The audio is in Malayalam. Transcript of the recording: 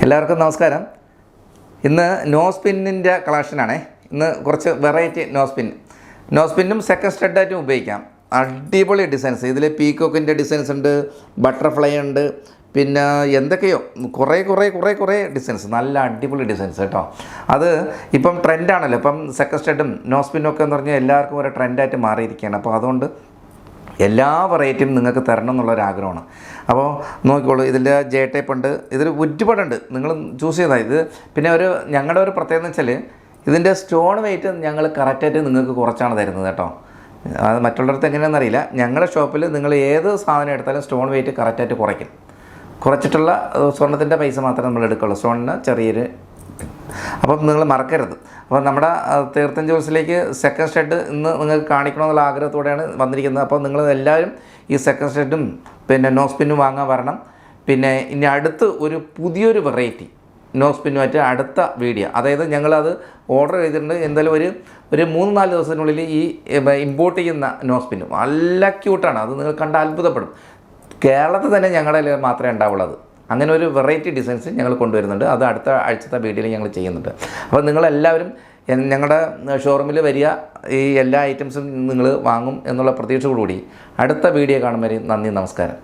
എല്ലാവർക്കും നമസ്കാരം. ഇന്ന് നോ സ്പിന്നിൻ്റെ കളക്ഷനാണേ. ഇന്ന് കുറച്ച് വെറൈറ്റി നോ സ്പിന്നും സെക്കൻഡ് സ്റ്റഡായിട്ടും ഉപയോഗിക്കാം. അടിപൊളി ഡിസൈൻസ്. ഇതിൽ പീക്കോക്കിൻ്റെ ഡിസൈൻസ് ഉണ്ട്, ബട്ടർഫ്ലൈ ഉണ്ട്, പിന്നെ എന്തൊക്കെയോ കുറേ ഡിസൈൻസ്, നല്ല അടിപൊളി ഡിസൈൻസ് കേട്ടോ. അത് ഇപ്പം ട്രെൻഡാണല്ലോ. ഇപ്പം സെക്കൻഡ് സ്റ്റഡും നോ സ്പിന്നും ഒക്കെ എന്ന് പറഞ്ഞാൽ എല്ലാവർക്കും ഒരു ട്രെൻഡായിട്ട് മാറിയിരിക്കുകയാണ്. അപ്പോൾ അതുകൊണ്ട് എല്ലാ വെറൈറ്റിയും നിങ്ങൾക്ക് തരണം എന്നുള്ളൊരാഗ്രഹമാണ്. അപ്പോൾ നോക്കിക്കോളൂ, ഇതിൻ്റെ ജെ ടൈപ്പ് ഉണ്ട്, ഇതിൽ ഒരുപാടുണ്ട്, നിങ്ങൾ ചൂസ് ചെയ്താൽ ഇത്. പിന്നെ ഞങ്ങളുടെ ഒരു പ്രത്യേകത എന്ന് വെച്ചാൽ ഇതിൻ്റെ സ്റ്റോൺ വെയിറ്റ് ഞങ്ങൾ കറക്റ്റായിട്ട് നിങ്ങൾക്ക് കുറച്ചാണ് തരുന്നത് കേട്ടോ. അത് മറ്റുള്ളവർക്ക് എങ്ങനെയാണെന്ന് അറിയില്ല. ഞങ്ങളുടെ ഷോപ്പിൽ നിങ്ങൾ ഏത് സാധനം എടുത്താലും സ്റ്റോൺ വെയിറ്റ് കറക്റ്റായിട്ട് കുറച്ചിട്ടുള്ള സ്വർണ്ണത്തിൻ്റെ പൈസ മാത്രമേ നമ്മൾ എടുക്കുള്ളൂ. സ്റ്റോണിന് ചെറിയൊരു അപ്പം നിങ്ങൾ മറക്കരുത്. അപ്പോൾ നമ്മുടെ തീർത്ഥം ജ്വൽസിലേക്ക് സെക്കൻഡ് സ്റ്റഡ് ഇന്ന് നിങ്ങൾക്ക് കാണിക്കണമെന്നുള്ള ആഗ്രഹത്തോടെയാണ് വന്നിരിക്കുന്നത്. അപ്പോൾ നിങ്ങൾ എല്ലാവരും ഈ സെക്കൻഡ് സ്റ്റഡും പിന്നെ നോ സ്പിന്നും വാങ്ങാൻ വരണം. പിന്നെ ഇനി അടുത്ത് പുതിയൊരു വെറൈറ്റി നോ സ്പിന്നുമായിട്ട് അടുത്ത വീഡിയോ, അതായത് ഞങ്ങളത് ഓർഡർ ചെയ്തിട്ടുണ്ട്. എന്തായാലും ഒരു 3-4 ദിവസത്തിനുള്ളിൽ ഈ ഇമ്പോർട്ട് ചെയ്യുന്ന നോ സ്പിന്നും നല്ല ക്യൂട്ടാണ്. അത് നിങ്ങൾ കണ്ട് അത്ഭുതപ്പെടും. കേരളത്തിൽ തന്നെ ഞങ്ങളുടെ മാത്രമേ ഉണ്ടാവുള്ളൂ. അങ്ങനെ ഒരു വെറൈറ്റി ഡിസൈൻസ് ഞങ്ങൾ കൊണ്ടുവരുന്നുണ്ട്. അത് അടുത്ത ആഴ്ചത്തെ വീഡിയോയിൽ ഞങ്ങൾ ചെയ്യുന്നുണ്ട്. അപ്പോൾ നിങ്ങളെല്ലാവരും ഞങ്ങളുടെ ഷോറൂമിൽ വരിക, ഈ എല്ലാ ഐറ്റംസും നിങ്ങൾ വാങ്ങും എന്നുള്ള പ്രതീക്ഷയോടുകൂടി അടുത്ത വീഡിയോ കാണുമ്പോൾ നന്ദി, നമസ്കാരം.